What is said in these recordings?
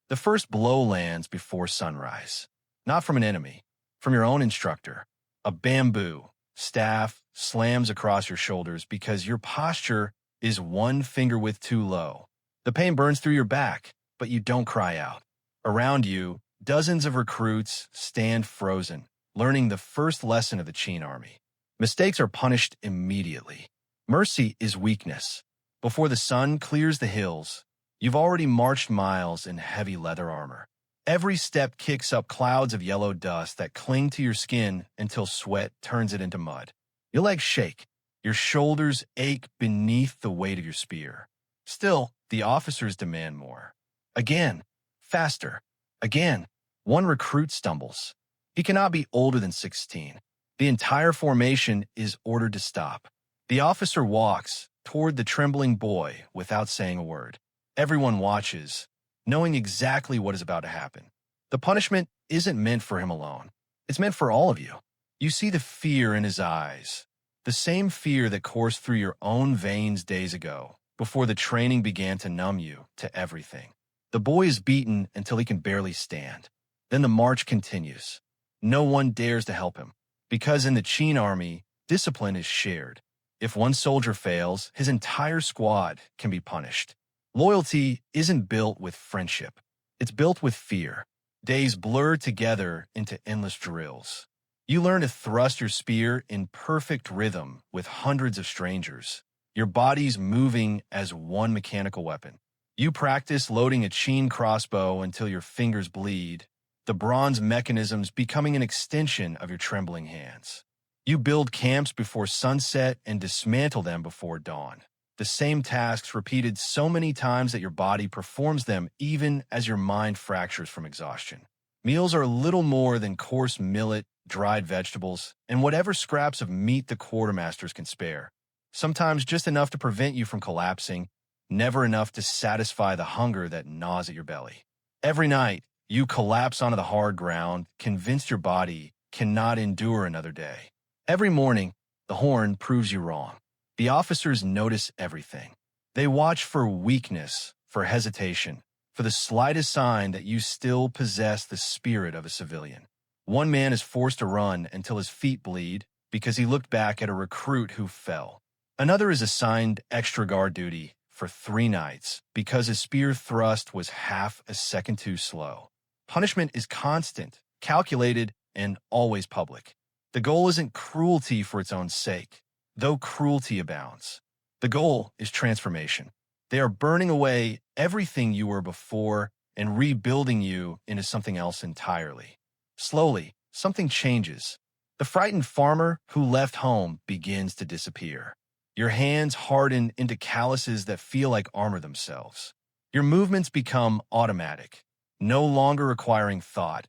The first blow lands before sunrise. Not from an enemy, from your own instructor. A bamboo staff slams across your shoulders because your posture is one finger width too low. The pain burns through your back, but you don't cry out. Around you, dozens of recruits stand frozen, learning the first lesson of the Qin army. Mistakes are punished immediately. Mercy is weakness. Before the sun clears the hills, you've already marched miles in heavy leather armor. Every step kicks up clouds of yellow dust that cling to your skin until sweat turns it into mud. Your legs shake. Your shoulders ache beneath the weight of your spear. Still, the officers demand more. Again, faster. Again, one recruit stumbles. He cannot be older than 16. The entire formation is ordered to stop. The officer walks toward the trembling boy without saying a word. Everyone watches, knowing exactly what is about to happen. The punishment isn't meant for him alone. It's meant for all of you. You see the fear in his eyes, the same fear that coursed through your own veins days ago, before the training began to numb you to everything. The boy is beaten until he can barely stand. Then the march continues. No one dares to help him, because in the Qin army, discipline is shared. If one soldier fails, his entire squad can be punished. Loyalty isn't built with friendship. It's built with fear. Days blur together into endless drills. You learn to thrust your spear in perfect rhythm with hundreds of strangers, your bodies moving as one mechanical weapon. You practice loading a Qin crossbow until your fingers bleed, the bronze mechanisms becoming an extension of your trembling hands. You build camps before sunset and dismantle them before dawn. The same tasks repeated so many times that your body performs them even as your mind fractures from exhaustion. Meals are little more than coarse millet, dried vegetables, and whatever scraps of meat the quartermasters can spare. Sometimes just enough to prevent you from collapsing, never enough to satisfy the hunger that gnaws at your belly. Every night, you collapse onto the hard ground, convinced your body cannot endure another day. Every morning, the horn proves you wrong. The officers notice everything. They watch for weakness, for hesitation, for the slightest sign that you still possess the spirit of a civilian. One man is forced to run until his feet bleed because he looked back at a recruit who fell. Another is assigned extra guard duty for 3 nights because his spear thrust was half a second too slow. Punishment is constant, calculated, and always public. The goal isn't cruelty for its own sake, though cruelty abounds. The goal is transformation. They are burning away everything you were before and rebuilding you into something else entirely. Slowly, something changes. The frightened farmer who left home begins to disappear. Your hands harden into calluses that feel like armor themselves. Your movements become automatic, no longer requiring thought,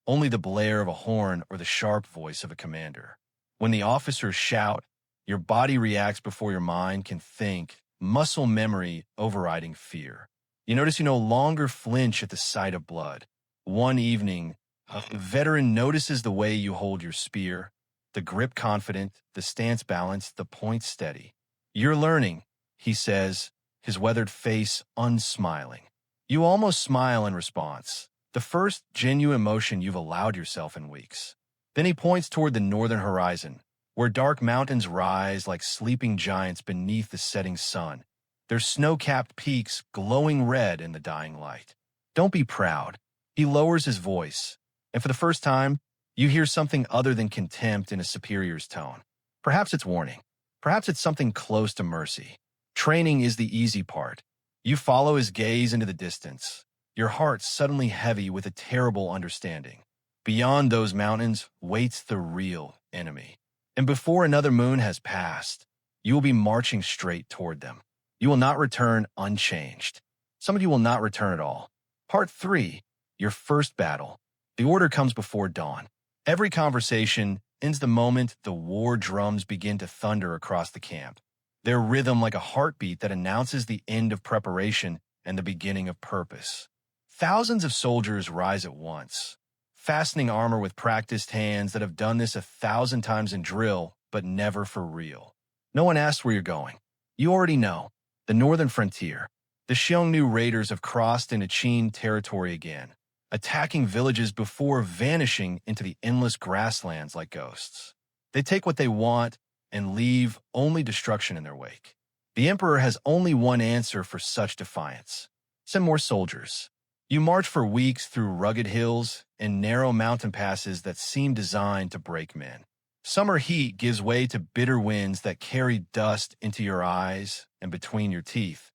only the blare of a horn or the sharp voice of a commander. When the officers shout, your body reacts before your mind can think, muscle memory overriding fear. You notice you no longer flinch at the sight of blood. One evening, a veteran notices the way you hold your spear, the grip confident, the stance balanced, the point steady. You're learning, he says, his weathered face unsmiling. You almost smile in response, the first genuine emotion you've allowed yourself in weeks. Then he points toward the northern horizon, where dark mountains rise like sleeping giants beneath the setting sun, their snow-capped peaks glowing red in the dying light. Don't be proud. He lowers his voice, and for the first time, you hear something other than contempt in a superior's tone. Perhaps it's warning. Perhaps it's something close to mercy. Training is the easy part. You follow his gaze into the distance, your heart suddenly heavy with a terrible understanding. Beyond those mountains waits the real enemy. And before another moon has passed, you will be marching straight toward them. You will not return unchanged. Some of you will not return at all. Part 3, your first battle. The order comes before dawn. Every conversation ends the moment the war drums begin to thunder across the camp, their rhythm like a heartbeat that announces the end of preparation and the beginning of purpose. Thousands of soldiers rise at once, fastening armor with practiced hands that have done this 1,000 times in drill, but never for real. No one asks where you're going. You already know. The northern frontier. The Xiongnu raiders have crossed into Qin territory again, attacking villages before vanishing into the endless grasslands like ghosts. They take what they want and leave only destruction in their wake. The emperor has only one answer for such defiance: send more soldiers. You march for weeks through rugged hills and narrow mountain passes that seem designed to break men. Summer heat gives way to bitter winds that carry dust into your eyes and between your teeth,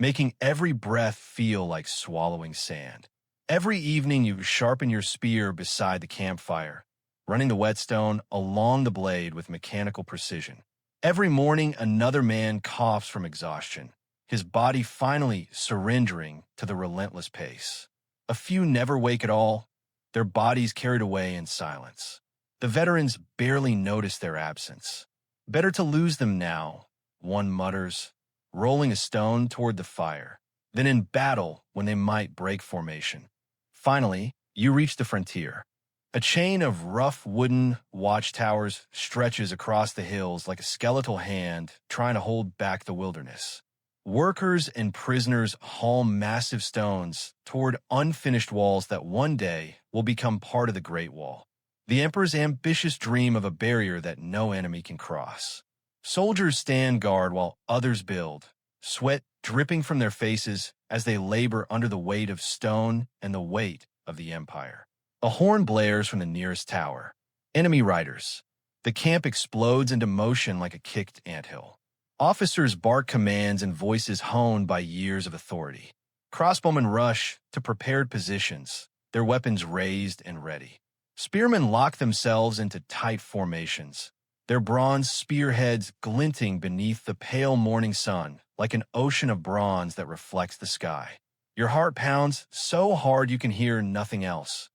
making every breath feel like swallowing sand. Every evening you sharpen your spear beside the campfire, running the whetstone along the blade with mechanical precision. Every morning another man coughs from exhaustion, his body finally surrendering to the relentless pace. A few never wake at all, their bodies carried away in silence. The veterans barely notice their absence. Better to lose them now, one mutters, rolling a stone toward the fire, than in battle when they might break formation. Finally, you reach the frontier. A chain of rough wooden watchtowers stretches across the hills like a skeletal hand trying to hold back the wilderness. Workers and prisoners haul massive stones toward unfinished walls that one day will become part of the Great Wall, the emperor's ambitious dream of a barrier that no enemy can cross. Soldiers stand guard while others build, sweat dripping from their faces as they labor under the weight of stone and the weight of the empire. A horn blares from the nearest tower. Enemy riders. The camp explodes into motion like a kicked anthill. Officers bark commands and voices honed by years of authority. Crossbowmen rush to prepared positions, their weapons raised and ready. Spearmen lock themselves into tight formations, their bronze spearheads glinting beneath the pale morning sun like an ocean of bronze that reflects the sky. Your heart pounds so hard you can hear nothing else.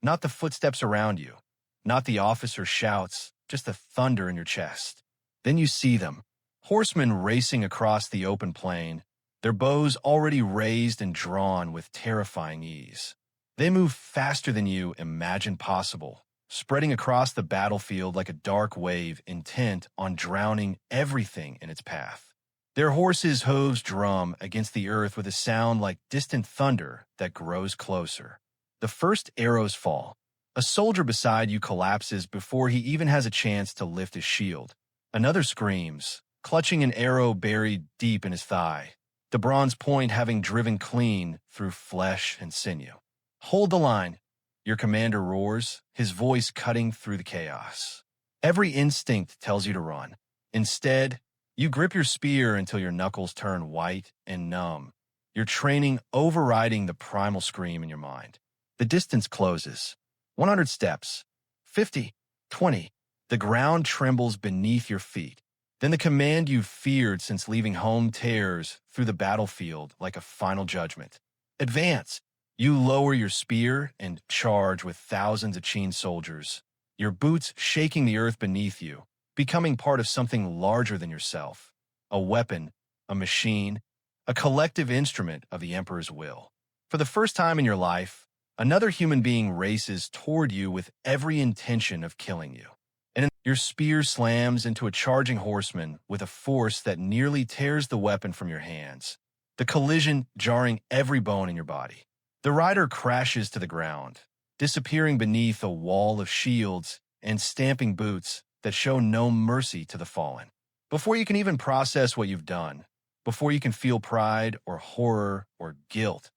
Not the footsteps around you, not the officer's shouts, just the thunder in your chest. Then you see them. Horsemen racing across the open plain, their bows already raised and drawn with terrifying ease. They move faster than you imagined possible, spreading across the battlefield like a dark wave intent on drowning everything in its path. Their horses' hooves drum against the earth with a sound like distant thunder that grows closer. The first arrows fall. A soldier beside you collapses before he even has a chance to lift his shield. Another screams, clutching an arrow buried deep in his thigh, the bronze point having driven clean through flesh and sinew. Hold the line, your commander roars, his voice cutting through the chaos. Every instinct tells you to run. Instead, you grip your spear until your knuckles turn white and numb, your training overriding the primal scream in your mind. The distance closes. 100 steps. 50. 20. The ground trembles beneath your feet. Then the command you've feared since leaving home tears through the battlefield like a final judgment. Advance! You lower your spear and charge with thousands of Qin soldiers, your boots shaking the earth beneath you, becoming part of something larger than yourself. A weapon, a machine, a collective instrument of the emperor's will. For the first time in your life, another human being races toward you with every intention of killing you. And your spear slams into a charging horseman with a force that nearly tears the weapon from your hands, the collision jarring every bone in your body. The rider crashes to the ground, disappearing beneath a wall of shields and stamping boots that show no mercy to the fallen. Before you can even process what you've done, before you can feel pride or horror or guilt,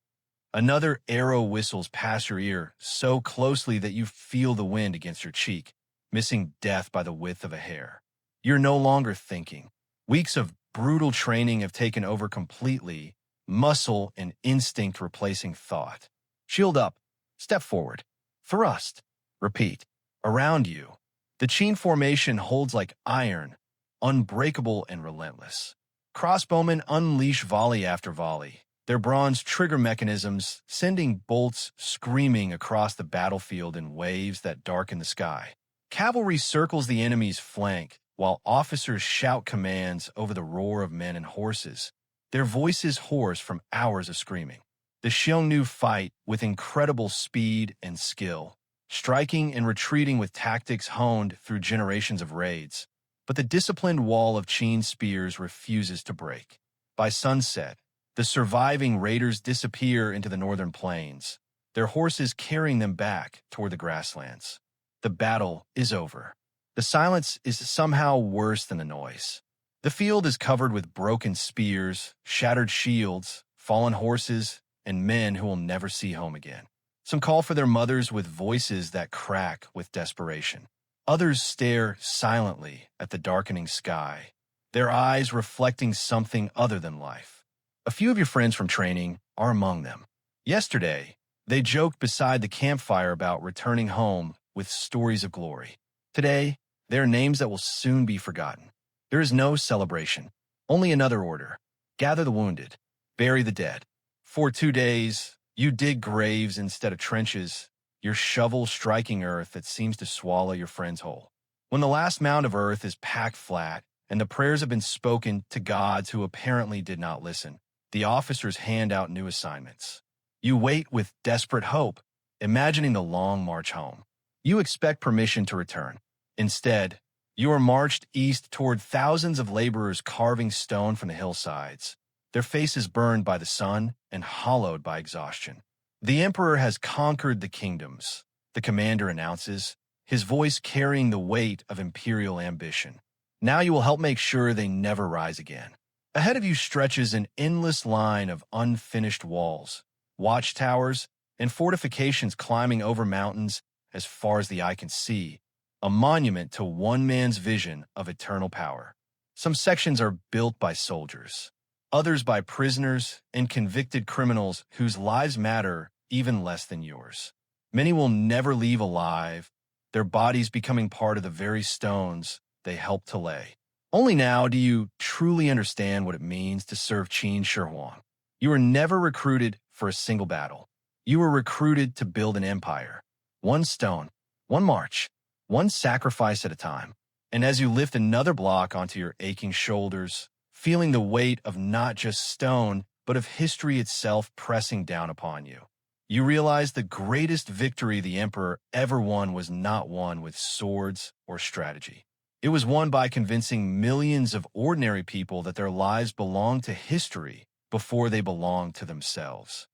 another arrow whistles past your ear so closely that you feel the wind against your cheek, missing death by the width of a hair. You're no longer thinking. Weeks of brutal training have taken over completely, muscle and instinct replacing thought. Shield up, step forward, thrust, repeat. Around you, the Qin formation holds like iron, unbreakable and relentless. Crossbowmen unleash volley after volley, their bronze trigger mechanisms sending bolts screaming across the battlefield in waves that darken the sky. Cavalry circles the enemy's flank, while officers shout commands over the roar of men and horses, their voices hoarse from hours of screaming. The Xiongnu fight with incredible speed and skill, striking and retreating with tactics honed through generations of raids. But the disciplined wall of Qin spears refuses to break. By sunset, The surviving raiders disappear into the northern plains, their horses carrying them back toward the grasslands. The battle is over. The silence is somehow worse than the noise. The field is covered with broken spears, shattered shields, fallen horses, and men who will never see home again. Some call for their mothers with voices that crack with desperation. Others stare silently at the darkening sky, their eyes reflecting something other than life. A few of your friends from training are among them. Yesterday, they joked beside the campfire about returning home with stories of glory. Today, there are names that will soon be forgotten. There is no celebration, only another order. Gather the wounded, bury the dead. For 2 days, you dig graves instead of trenches, your shovel striking earth that seems to swallow your friends whole. When the last mound of earth is packed flat and the prayers have been spoken to gods who apparently did not listen, the officers hand out new assignments. You wait with desperate hope, imagining the long march home. You expect permission to return. Instead, you are marched east toward thousands of laborers carving stone from the hillsides, their faces burned by the sun and hollowed by exhaustion. The emperor has conquered the kingdoms, the commander announces, his voice carrying the weight of imperial ambition. Now you will help make sure they never rise again. Ahead of you stretches an endless line of unfinished walls, watchtowers, and fortifications climbing over mountains as far as the eye can see, a monument to one man's vision of eternal power. Some sections are built by soldiers, others by prisoners and convicted criminals whose lives matter even less than yours. Many will never leave alive, their bodies becoming part of the very stones they helped to lay. Only now do you truly understand what it means to serve Qin Shi Huang. You were never recruited for a single battle. You were recruited to build an empire. One stone, one march, one sacrifice at a time. And as you lift another block onto your aching shoulders, feeling the weight of not just stone, but of history itself pressing down upon you, you realize the greatest victory the emperor ever won was not won with swords or strategy. It was won by convincing millions of ordinary people that their lives belonged to history before they belonged to themselves.